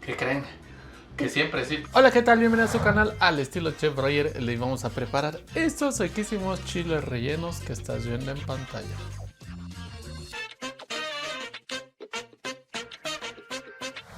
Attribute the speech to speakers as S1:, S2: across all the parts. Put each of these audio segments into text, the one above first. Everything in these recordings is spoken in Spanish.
S1: ¿Qué creen? Que siempre sí. Hola, ¿qué tal? Bienvenidos a su canal Al Estilo Chef Roger. Les vamos a preparar estos riquísimos chiles rellenos que estás viendo en pantalla.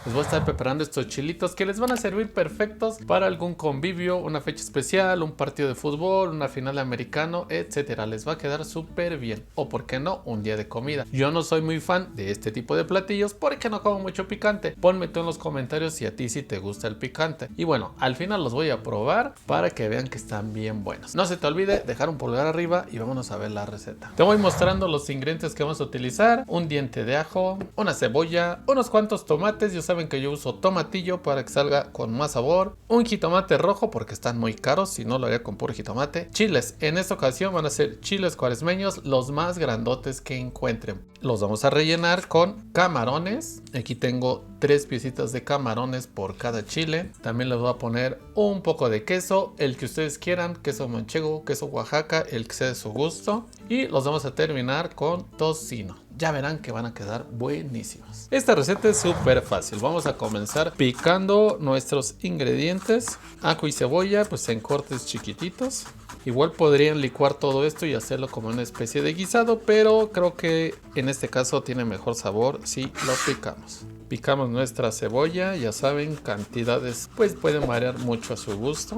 S1: Les voy a estar preparando estos chilitos que les van a servir perfectos para algún convivio, una fecha especial, un partido de fútbol, una final de americano, etcétera. Les va a quedar súper bien. O por qué no, un día de comida. Yo no soy muy fan de este tipo de platillos porque no como mucho picante. Ponme tú en los comentarios si a ti sí te gusta el picante. Y bueno, al final los voy a probar para que vean que están bien buenos. No se te olvide dejar un pulgar arriba y vámonos a ver la receta. Te voy mostrando los ingredientes que vamos a utilizar. Un diente de ajo, una cebolla, unos cuantos tomates. Ya saben que yo uso tomatillo para que salga con más sabor, un jitomate rojo porque están muy caros, si no lo haría con puro jitomate, chiles. En esta ocasión van a ser chiles cuaresmeños, los más grandotes que encuentren. Los vamos a rellenar con camarones. Aquí tengo 3 piecitas de camarones por cada chile. También les voy a poner un poco de queso, el que ustedes quieran, queso manchego, queso Oaxaca, el que sea de su gusto. Y los vamos a terminar con tocino. Ya verán que van a quedar buenísimos. Esta receta es súper fácil. Vamos a comenzar picando nuestros ingredientes. Ajo y cebolla pues en cortes chiquititos. Igual podrían licuar todo esto y hacerlo como una especie de guisado, pero creo que en este caso tiene mejor sabor si lo picamos. Picamos nuestra cebolla, ya saben, cantidades pues pueden variar mucho a su gusto.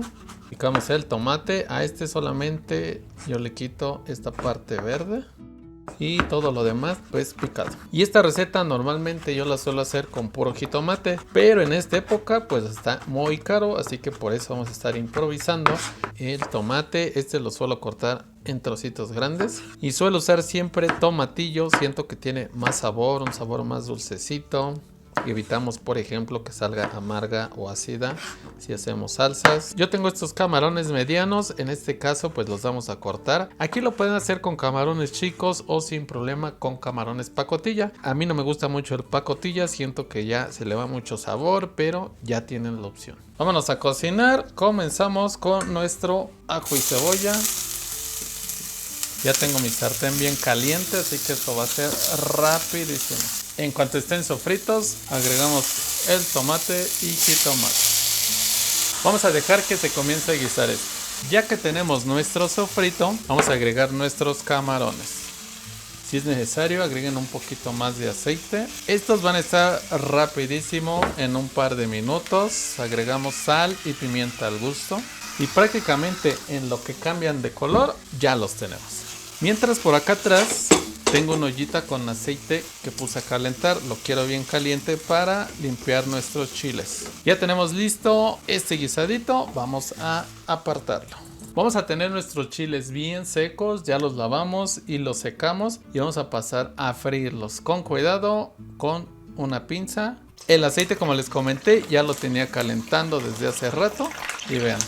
S1: Picamos el tomate, a este solamente yo le quito esta parte verde. Y todo lo demás pues picado. Y esta receta normalmente yo la suelo hacer con puro jitomate, pero en esta época pues está muy caro, así que por eso vamos a estar improvisando. El tomate este lo suelo cortar en trocitos grandes y suelo usar siempre tomatillo, siento que tiene más sabor, un sabor más dulcecito. Evitamos, por ejemplo, que salga amarga o ácida si hacemos salsas. Yo tengo estos camarones medianos, en este caso pues los vamos a cortar. Aquí lo pueden hacer con camarones chicos o sin problema con camarones pacotilla. A mí no me gusta mucho el pacotilla, siento que ya se le va mucho sabor, pero ya tienen la opción. Vámonos a cocinar. Comenzamos con nuestro ajo y cebolla. Ya tengo mi sartén bien caliente, así que esto va a ser rapidísimo. En cuanto estén sofritos, agregamos el tomate y jitomate. Vamos a dejar que se comience a guisar esto. Ya que tenemos nuestro sofrito, vamos a agregar nuestros camarones. Si es necesario, agreguen un poquito más de aceite. Estos van a estar rapidísimo en un par de minutos. Agregamos sal y pimienta al gusto. Y prácticamente en lo que cambian de color, ya los tenemos. Mientras por acá atrás tengo una ollita con aceite que puse a calentar. Lo quiero bien caliente para limpiar nuestros chiles. Ya tenemos listo este guisadito. Vamos a apartarlo. Vamos a tener nuestros chiles bien secos. Ya los lavamos y los secamos. Y vamos a pasar a freírlos con cuidado, con una pinza. El aceite, como les comenté, ya lo tenía calentando desde hace rato. Y vean,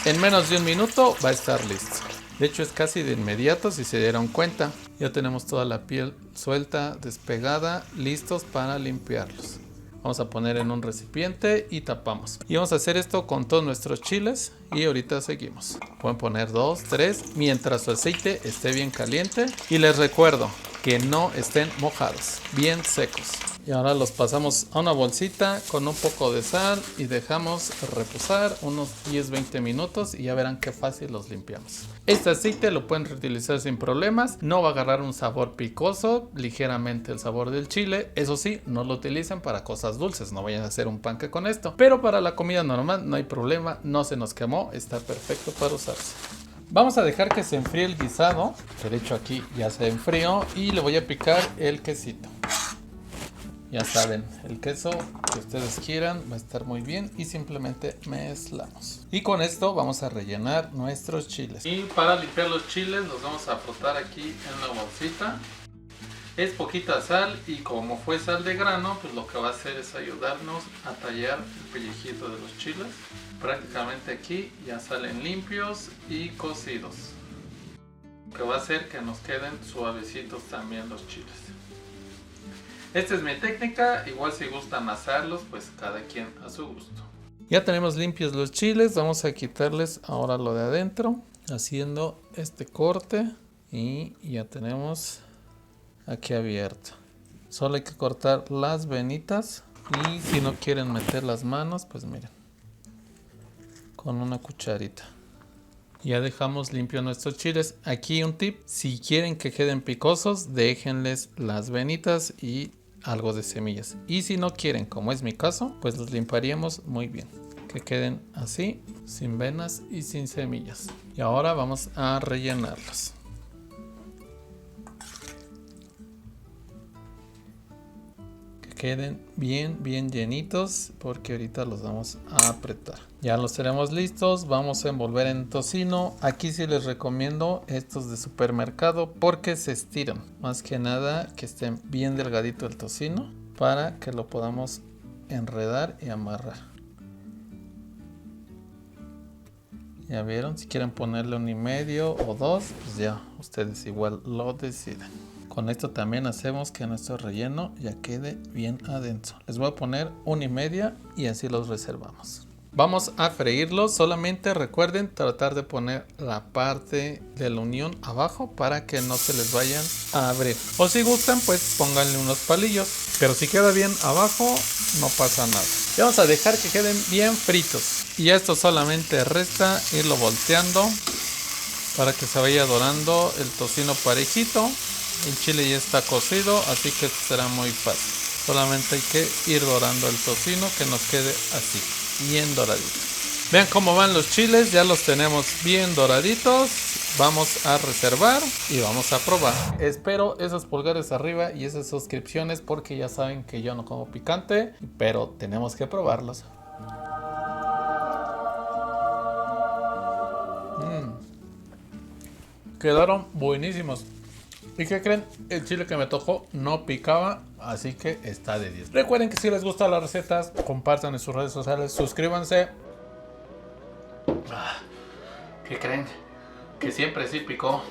S1: en menos de un minuto va a estar listo. De hecho es casi de inmediato, si se dieron cuenta. Ya tenemos toda la piel suelta, despegada, listos para limpiarlos. Vamos a poner en un recipiente y tapamos. Y vamos a hacer esto con todos nuestros chiles y ahorita seguimos. Pueden poner 2, 3 mientras su aceite esté bien caliente. Y les recuerdo que no estén mojados, bien secos. Y ahora los pasamos a una bolsita con un poco de sal y dejamos reposar unos 10-20 minutos y ya verán qué fácil los limpiamos. Este aceite lo pueden reutilizar sin problemas, no va a agarrar un sabor picoso, ligeramente el sabor del chile. Eso sí, no lo utilicen para cosas dulces, no vayan a hacer un panque con esto. Pero para la comida normal no hay problema, no se nos quemó, está perfecto para usarse. Vamos a dejar que se enfríe el guisado, que de hecho aquí ya se enfrió, y le voy a picar el quesito. Ya saben, el queso que ustedes quieran va a estar muy bien y simplemente mezclamos. Y con esto vamos a rellenar nuestros chiles. Y para limpiar los chiles los vamos a frotar aquí en la bolsita. Es poquita sal y como fue sal de grano, pues lo que va a hacer es ayudarnos a tallar el pellejito de los chiles. Prácticamente aquí ya salen limpios y cocidos. Lo que va a hacer que nos queden suavecitos también los chiles. Esta es mi técnica, igual si gustan asarlos, pues cada quien a su gusto. Ya tenemos limpios los chiles, vamos a quitarles ahora lo de adentro, haciendo este corte y ya tenemos aquí abierto. Solo hay que cortar las venitas Y si no quieren meter las manos, pues miren, con una cucharita. Ya dejamos limpio nuestros chiles. Aquí un tip, si quieren que queden picosos, déjenles las venitas y algo de semillas. Y si no quieren, como es mi caso, pues los limpiaríamos muy bien. Que queden así, sin venas y sin semillas. Y ahora vamos a rellenarlos. Queden bien llenitos porque ahorita los vamos a apretar. Ya los tenemos listos, vamos a envolver en tocino. Aquí sí les recomiendo estos de supermercado porque se estiran. Más que nada que estén bien delgadito el tocino para que lo podamos enredar y amarrar. Ya vieron, si quieren ponerle 1,5 o 2, pues ya ustedes igual lo deciden. Con esto también hacemos que nuestro relleno ya quede bien adentro. Les voy a poner 1,5 y así los reservamos. Vamos a freírlos. Solamente recuerden tratar de poner la parte de la unión abajo para que no se les vayan a abrir. O si gustan, pues pónganle unos palillos. Pero si queda bien abajo, no pasa nada. Y vamos a dejar que queden bien fritos. Y esto solamente resta irlo volteando para que se vaya dorando el tocino parejito. El chile ya está cocido, así que será muy fácil. Solamente hay que ir dorando el tocino, que nos quede así, bien doradito. Vean cómo van los chiles, ya los tenemos bien doraditos. Vamos a reservar y vamos a probar. Espero esos pulgares arriba y esas suscripciones porque ya saben que yo no como picante, pero tenemos que probarlos. Quedaron buenísimos. ¿Y qué creen? El chile que me tocó no picaba, así que está de 10. Recuerden que si les gustan las recetas, compartan en sus redes sociales, suscríbanse. ¿Qué creen? Que siempre sí picó.